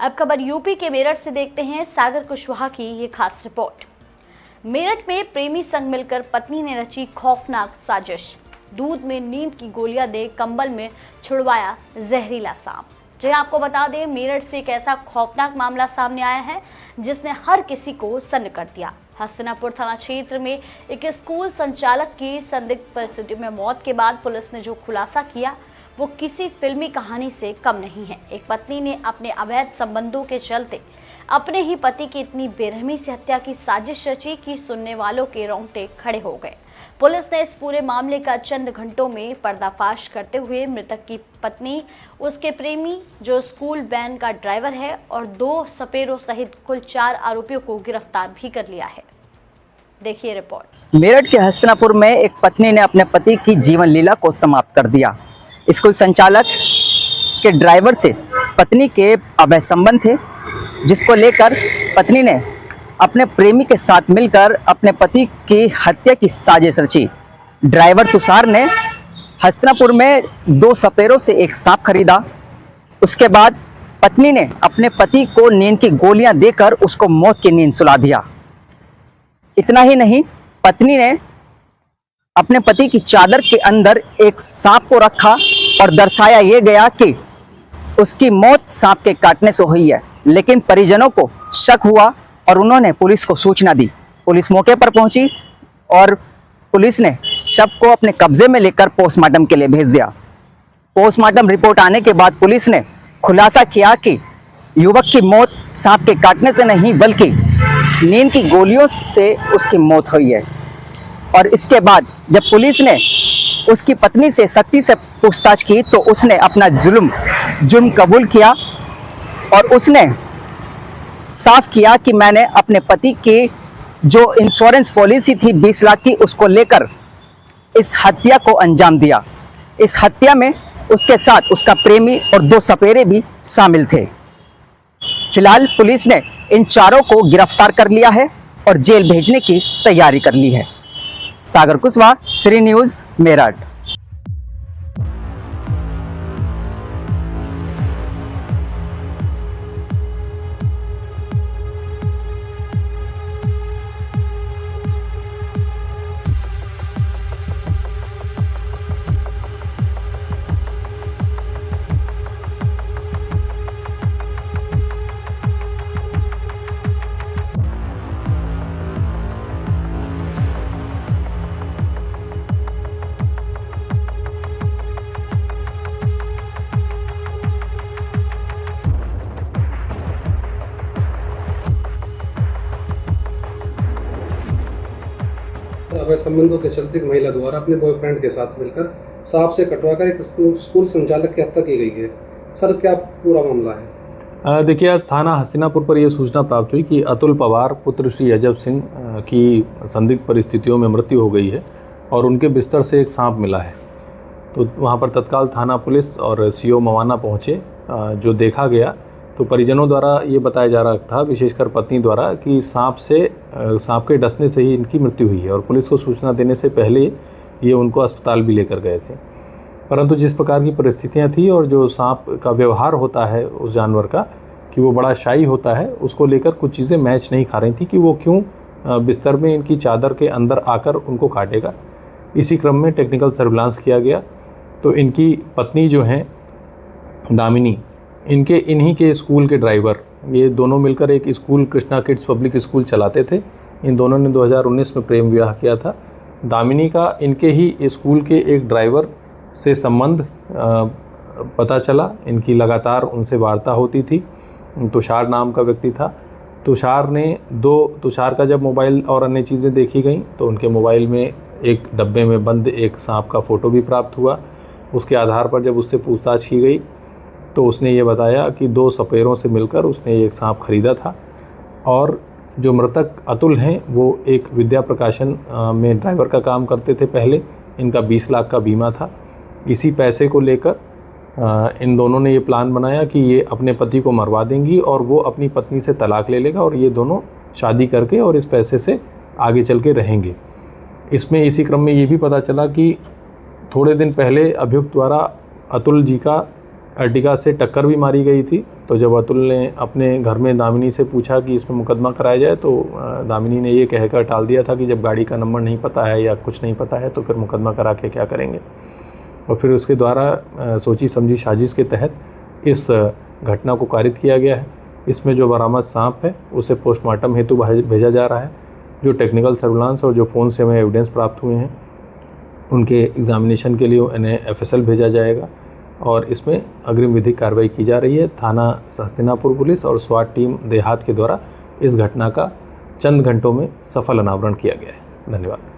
अब खबर यूपी के मेरठ से देखते हैं सागर कुशवाहा की ये खास रिपोर्ट। मेरठ में प्रेमी संग मिलकर पत्नी ने रची खौफनाक साजिश। दूध में नींद की गोलियां दे कंबल में छुड़वाया जहरीला सांप। जी आपको बता दें, मेरठ से एक ऐसा खौफनाक मामला सामने आया है जिसने हर किसी को सन्न कर दिया। हस्तिनापुर थाना क्षेत्र में एक स्कूल संचालक की संदिग्ध परिस्थितियों में मौत के बाद पुलिस ने जो खुलासा किया वो किसी फिल्मी कहानी से कम नहीं है। एक पत्नी ने अपने अवैध संबंधों के चलते अपने ही पति की इतनी बेरहमी से हत्या की साजिश रची कि सुनने वालों के रोंगटे खड़े हो गए। पुलिस ने इस पूरे मामले का चंद घंटों में पर्दाफाश करते हुए मृतक की पत्नी, उसके प्रेमी जो स्कूल वैन का ड्राइवर है और 2 सपेरों सहित कुल 4 आरोपियों को गिरफ्तार भी कर लिया है। देखिए रिपोर्ट। मेरठ के हस्तिनापुर में एक पत्नी ने अपने पति की जीवन लीला को समाप्त कर दिया। स्कूल संचालक के ड्राइवर से पत्नी के अवैध संबंध थे, जिसको लेकर पत्नी ने अपने प्रेमी के साथ मिलकर अपने पति की हत्या की साजिश रची। ड्राइवर तुषार ने हस्तिनापुर में 2 सपेरों से एक सांप खरीदा। उसके बाद पत्नी ने अपने पति को नींद की गोलियां देकर उसको मौत की नींद सुला दिया। इतना ही नहीं, पत्नी ने अपने पति की चादर के अंदर एक सांप को रखा और दर्शाया ये गया कि उसकी मौत सांप के काटने से हुई है। लेकिन परिजनों को शक हुआ और उन्होंने पुलिस को सूचना दी। पुलिस मौके पर पहुंची और पुलिस ने शव को अपने कब्जे में लेकर पोस्टमार्टम के लिए भेज दिया। पोस्टमार्टम रिपोर्ट आने के बाद पुलिस ने खुलासा किया कि युवक की मौत सांप के काटने से नहीं बल्कि नींद की गोलियों से उसकी मौत हुई है। और इसके बाद जब पुलिस ने उसकी पत्नी से सख्ती से पूछताछ की तो उसने अपना जुर्म कबूल किया और उसने साफ किया कि मैंने अपने पति की जो इंश्योरेंस पॉलिसी थी 20 लाख की, उसको लेकर इस हत्या को अंजाम दिया। इस हत्या में उसके साथ उसका प्रेमी और 2 सपेरे भी शामिल थे। फिलहाल पुलिस ने इन चारों को गिरफ्तार कर लिया है और जेल भेजने की तैयारी कर ली है। सागर कुशवाहा, श्री न्यूज़, मेरठ। अवैध संबंधों के चलते एक महिला द्वारा अपने बॉयफ्रेंड के साथ मिलकर सांप से कटवाकर एक स्कूल संचालक की हत्या की गई है। सर, क्या पूरा मामला है? देखिए, आज थाना हस्तिनापुर पर यह सूचना प्राप्त हुई कि अतुल पवार पुत्र श्री अजब सिंह की संदिग्ध परिस्थितियों में मृत्यु हो गई है और उनके बिस्तर से एक सांप मिला है। तो वहां पर तत्काल थाना पुलिस और सीओ मवाना पहुंचे। जो देखा गया तो परिजनों द्वारा ये बताया जा रहा था, विशेषकर पत्नी द्वारा, कि सांप के डसने से ही इनकी मृत्यु हुई है और पुलिस को सूचना देने से पहले ये उनको अस्पताल भी लेकर गए थे। परंतु जिस प्रकार की परिस्थितियां थी और जो सांप का व्यवहार होता है उस जानवर का, कि वो बड़ा शाई होता है, उसको लेकर कुछ चीज़ें मैच नहीं खा रही थी कि वो क्यों बिस्तर में इनकी चादर के अंदर आकर उनको काटेगा। इसी क्रम में टेक्निकल सर्विलांस किया गया तो इनकी पत्नी जो हैं दामिनी, इन्हीं के स्कूल के ड्राइवर, ये दोनों मिलकर एक school Krishna kids public school चलाते थे। इन दोनों ने 2019 में प्रेम विवाह किया था। दामिनी का इनके ही स्कूल के एक ड्राइवर से संबंध पता चला। इनकी लगातार उनसे वार्ता होती थी। तुषार नाम का व्यक्ति था। तुषार का जब मोबाइल और अन्य चीज़ें देखी गई तो उनके मोबाइल में एक डब्बे में बंद एक सांप का फ़ोटो भी प्राप्त हुआ। उसके आधार पर जब उससे पूछताछ की गई तो उसने ये बताया कि 2 सपेरों से मिलकर उसने एक सांप खरीदा था और जो मृतक अतुल हैं वो एक विद्या प्रकाशन में ड्राइवर का काम करते थे पहले। इनका 20 लाख का बीमा था। इसी पैसे को लेकर इन दोनों ने ये प्लान बनाया कि ये अपने पति को मरवा देंगी और वो अपनी पत्नी से तलाक ले लेगा और ये दोनों शादी करके और इस पैसे से आगे चल के रहेंगे। इसमें इसी क्रम में ये भी पता चला कि थोड़े दिन पहले अभियुक्त द्वारा अतुल जी का अर्टिगा से टक्कर भी मारी गई थी तो जब अतुल ने अपने घर में दामिनी से पूछा कि इसमें मुकदमा कराया जाए तो दामिनी ने ये कहकर टाल दिया था कि जब गाड़ी का नंबर नहीं पता है या कुछ नहीं पता है तो फिर मुकदमा करा के क्या करेंगे। और फिर उसके द्वारा सोची समझी साजिश के तहत इस घटना को कारित किया गया है। इसमें जो बरामद सांप है उसे पोस्टमार्टम हेतु भेजा जा रहा है। जो टेक्निकल सर्विलांस और जो फ़ोन से हमें एविडेंस प्राप्त हुए हैं उनके एग्जामिनेशन के लिए इन्हें FSL भेजा जाएगा और इसमें अग्रिम विधिक कार्रवाई की जा रही है। थाना हस्तिनापुर पुलिस और स्वाट टीम देहात के द्वारा इस घटना का चंद घंटों में सफल अनावरण किया गया है। धन्यवाद।